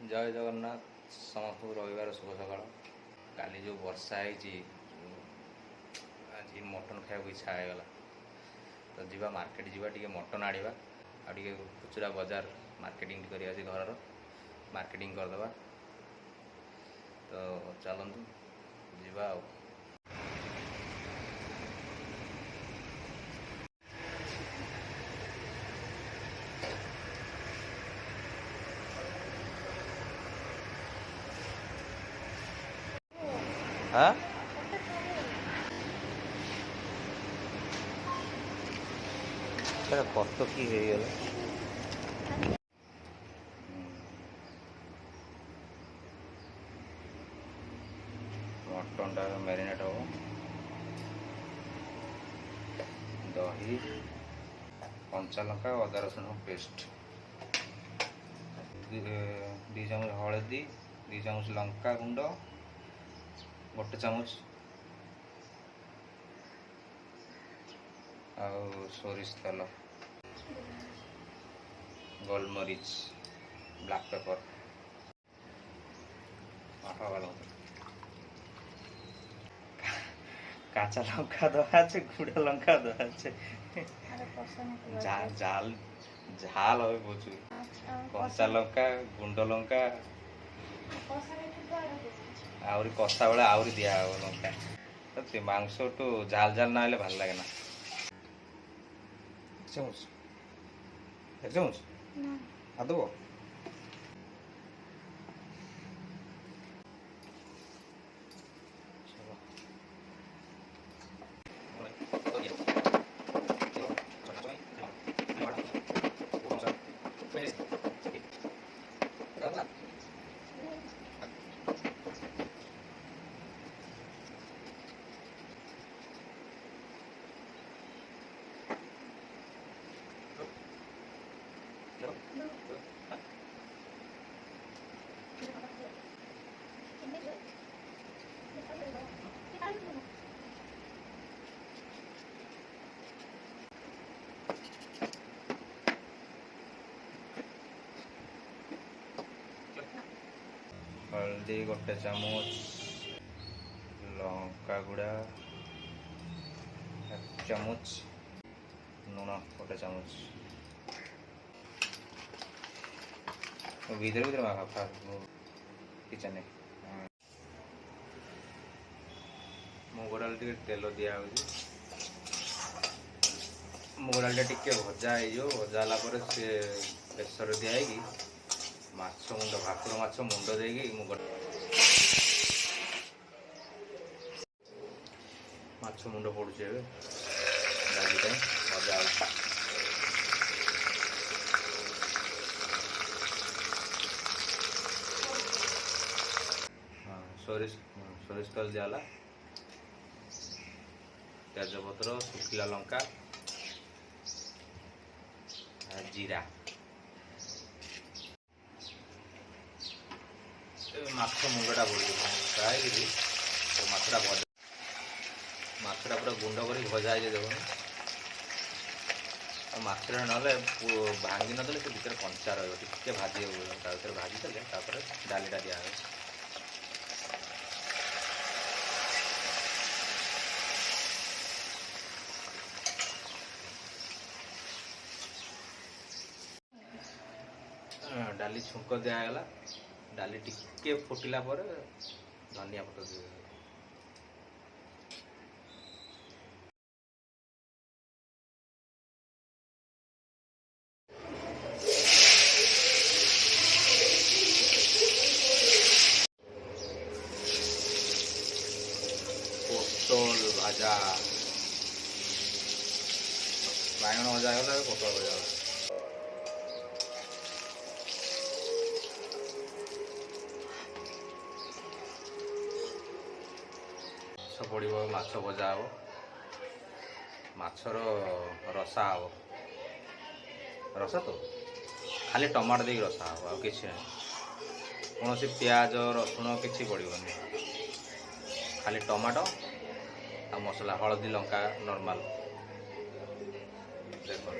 जय जगन्नाथ समस्त रविवार शुभ सकाल। काली जो वर्षा है आज मटन खाया इच्छा होगा तो जीवा मार्केट जीवा टी मटन आड़ा आगे खुचरा बाजार मार्केटिंग करिया घर मार्केटिंग करदे तो चलतु जीवा हाँ कष्ट कि मटन टा मैरिनेट हम दही कंचा लंका अदा रसुण पेस्ट 2 चामच हलदी 2 चामच लंका गुंड 1 चामच आउ सोरिष तेल गोलमरीच ब्लैक पेपर काचा लंका देवा আছে গুড়া লঙ্কা দেওয়া আছে ঝাল ঝাল হবে প্রচুর কঞ্চা লঙ্কা গুন্ড লঙ্কা আউরি কষা বেলা আউরি দিয়া হব লঙ্কা সত্যি মাংস একটু ঝাল ঝাল না হলে ভালো লাগে না চামচ 1 চামচ আর দেবো हल्दी 1 चामच लंका गुड़ा 1 चामच लुण 1 चामच भीतर भीतर किचन मुग डाल तेल दिया मुग डाल टे भजा हो भजा सी प्रेसर दिखाई माछ मुंड भाकुर माछ मुंड दे मुग माछ मुंड पड़ुचे डाली भजा सोरिष तेल दिला तेजपत्र सुखिला लंका जीरा माछ मुंडा पड़े माछटा भजा माछटा पूरा गुंड कर भजा देव माछटा ना भांगी नदेले से भीतर कंचा रे भाजी भाजी देले डालीटा दिया डाली छुंक दिगला डाली टिके फुटिला पर धनिया पत्र दिए पोटल भाजा बैगन भजा गला पोटल भजा पड़ माछ भजा हम माछर रसा हम रसा तो खाली टमाटो दे रसा हम आ कि कौन सी प्याज रसुण कि पड़ोनी खाली टमाटो आ मसला हलदी लंका नॉर्मल देखो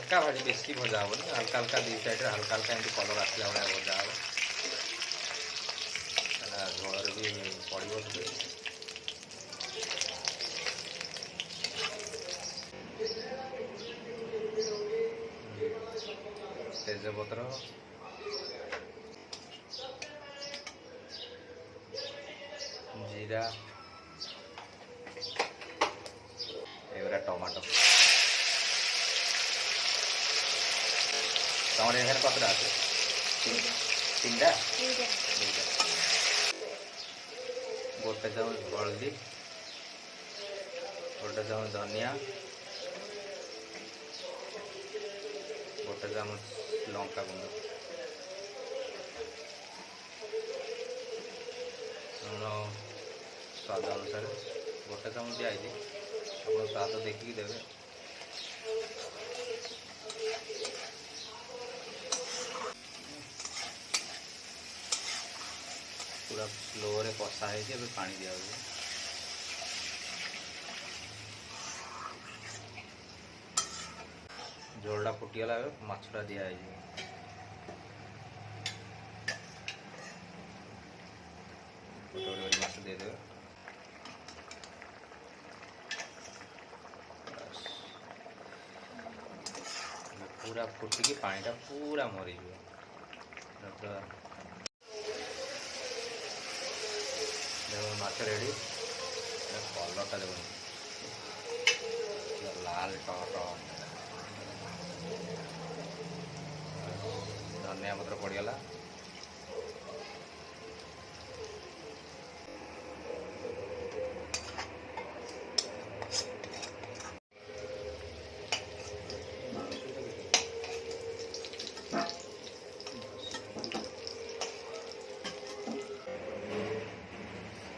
हल्का भाजी बेसी भजा हेनी हल्का हल्का दी साइड हल्का हल्का एमती कलर आसला भाया भजा हे झोल भी पड़ो तेजपत्र जीरा एगुरा टमाटो तमर एखे कतटा आछे तीनटा गोटे चामच हल्दी गोटे चामच धनिया गोटे चामच लंका गुंड लुण स्वाद अनुसार गोटे चामच दिखाई आप स्वाद देखिए देवे पूरा स्लो रे कषा है पानी दिया झोलटा फुटीगला माछटा दिखाई माछ देदेवे पूरा फुटिकी पानीटा पूरा मरी देखो माछ रेडी कलरटा देखो लाल टट धनिया पत्र पड़गला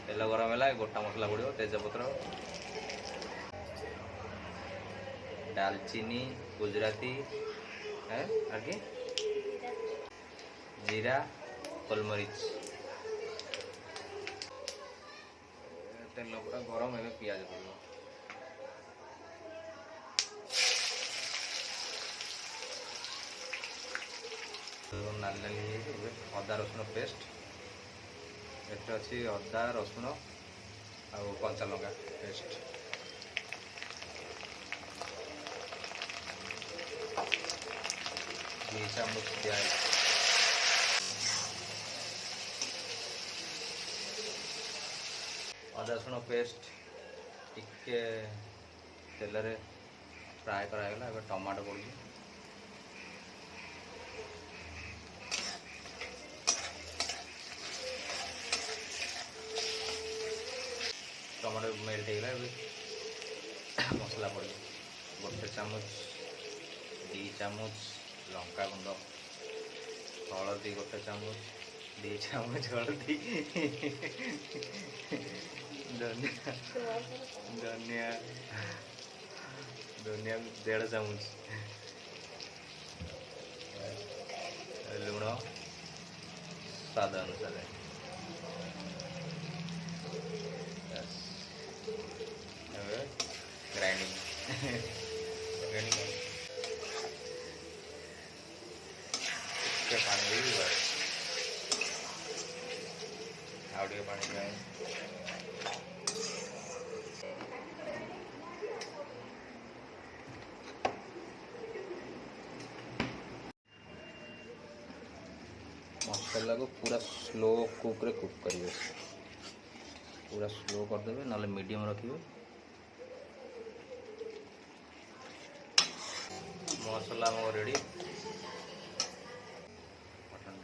तेल गरम है गोटा मसला पड़ो तेजपत्र दालचीनी गुजराती है आगे जीरा गोलमरीच तेल पूरा गरम है पियाज पड़ो नाली नाली अदा रसुण पेस्ट एटे अच्छी अदा रसुण आ कंचा लंका पेस्ट दो चामच दिया अदा रसुण पेस्ट टिके तेल रे फ्राए करागला ए टमाटो पड़ू टमाटो मेल्ट होगा मसला पड़े गोटे चामच दी चामच लंका गुंड हलदी गोटे चामच दी चामच हलदी धनिया धनिया धनिया 1.5 चामच लुण स्वाद अनुसार ग्राइंडिंग पानी भी आउटे पानी मसला को पूरा स्लो कुक रे कुक करेंगे पूरा स्लो करदे ना मीडियम रखिए मसला मो रेडी मटन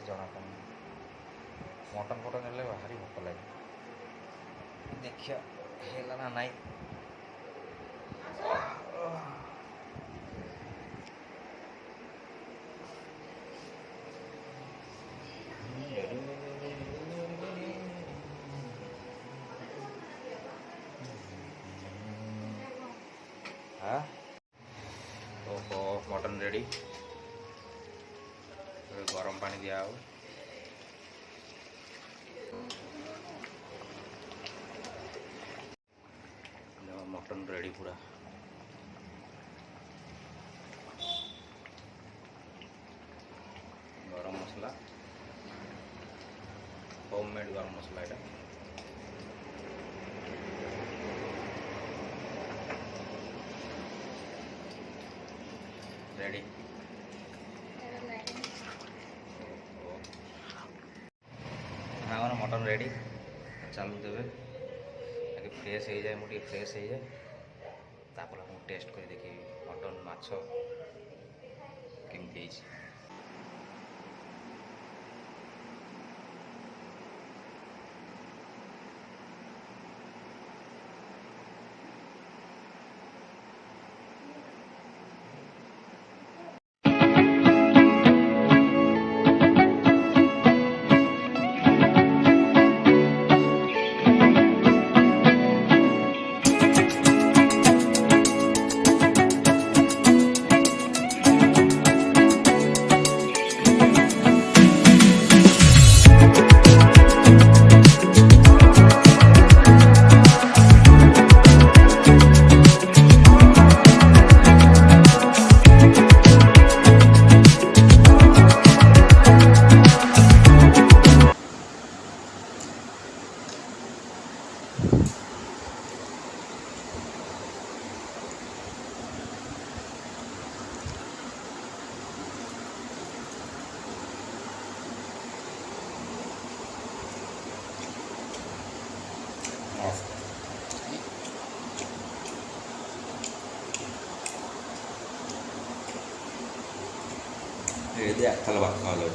जना मटन फटन हेल्ले भारी भोक लगे देखिया हेला ना नाई ओहो मटन रेडी गरम पानी दिया हो रेडी पूरा। गरम मसला, होममेड गरम मसला এটা। रेडी हाँ मैंने मटन रेडी चालू देवे आगे फ्रेश हो जाए मुझे फ्रेश हो जाए तापर हम टेस्ट कर देखी मटन माछ केमती है। ఇది అక్కల పక్కలు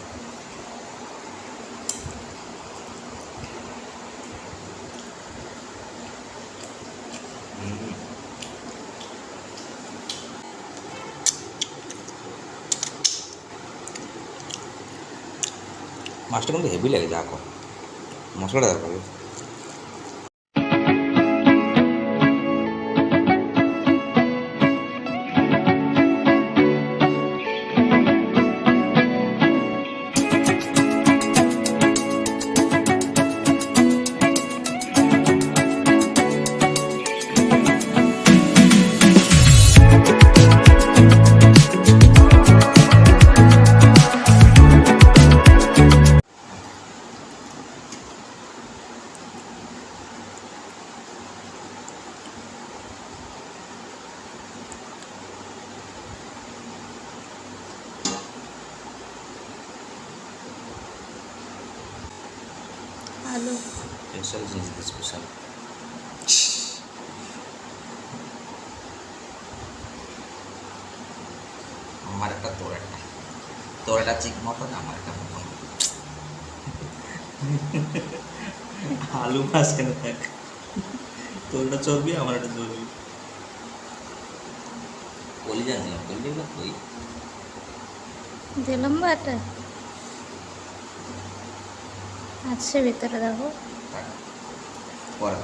মাছটা কিন্তু হেভি লাগে যাকো মশলাটা দরকার। आलू स्पेशल चीज स्पेशल আমার একটা তোর একটা চিক মটন আমার একটা মটন আলু মাছ কেন দেখ তোর একটা চর্বি আমার একটা চর্বি কলি জানছিলাম কলি কই দিলাম বাটা আছে ভিতরে দেখো পরে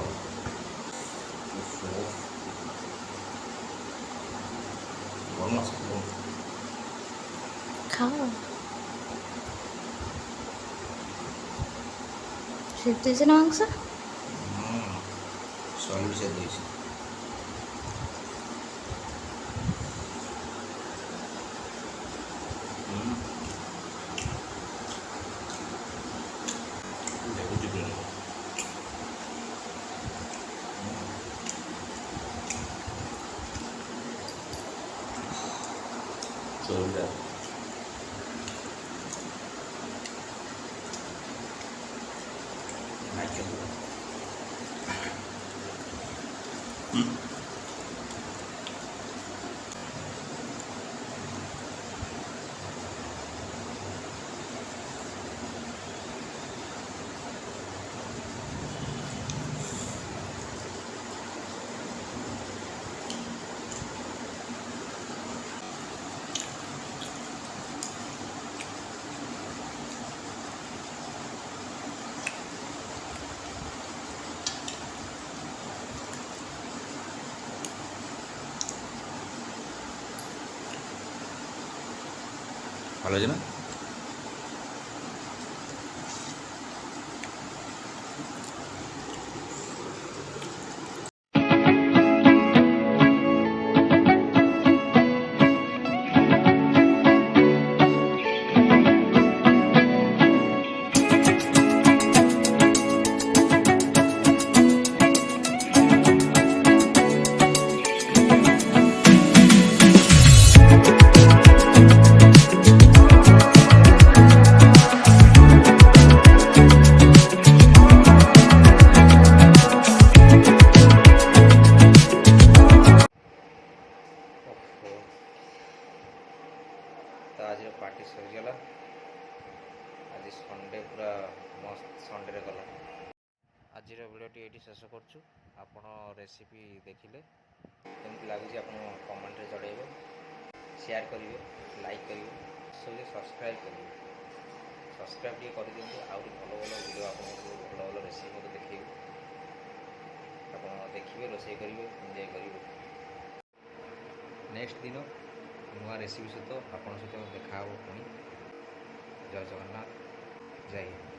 খাও সিদ্ধ হয়েছে না মাংস সলিড সেদ্ধ হয়েছে চলবে ভালো হয়েছে না? तो आज पार्टी सरीगला। आज संडे पूरा मस्त संडे गला। आज भिडियोटी ये शेष करुँ। आपण रेसिपी देखिले केमती लगुच आप कमेंट चढ़ेबे, शेयर करेंगे, लाइक करेंगे, सब सब्सक्राइब करेंगे। सब्सक्राइब टे कर दिखाँ आउरी भल भल वीडियो आपको भल भल रेसिपी मत देखिए आप देखिए रोसे करेंगे एंजॉय करेंगे। नेक्स्ट दिन नुआ रेसिपी सहित आपन सहित देखा पुणी। जय जगन्नाथ, जय हिंद।